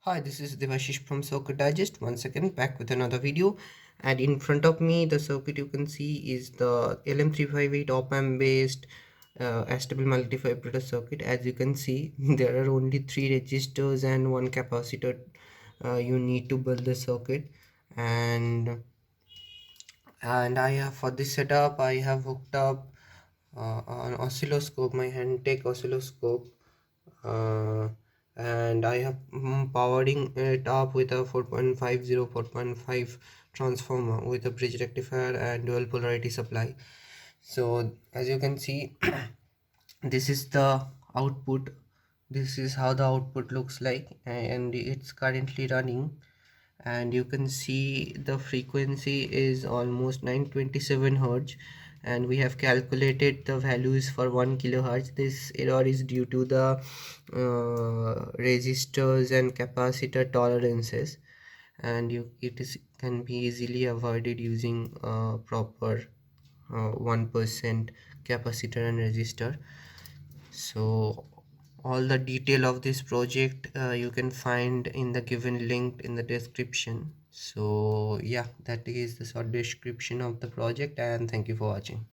Hi, this is Devashish from Circuit Digest. Once again, back with another video. And in front of me, the circuit you can see is the LM358 op-amp based Astable Multivibrator circuit. As you can see, there are only three resistors and one capacitor. You need to build the circuit, and I have, for this setup, I have hooked up an oscilloscope, my Handtech oscilloscope, uh, and I have powering it up with a 4.5 transformer with a bridge rectifier and dual polarity supply. So as you can see, this is the output. This is how the output looks like, and it's currently running. And you can see the frequency is almost 927 hertz, and we have calculated the values for 1 kilohertz. This error is due to the resistors and capacitor tolerances, and it is can be easily avoided using proper 1% capacitor and resistor. So all the detail of this project you can find in the given link in the description. So yeah, that is the short description of the project, and thank you for watching.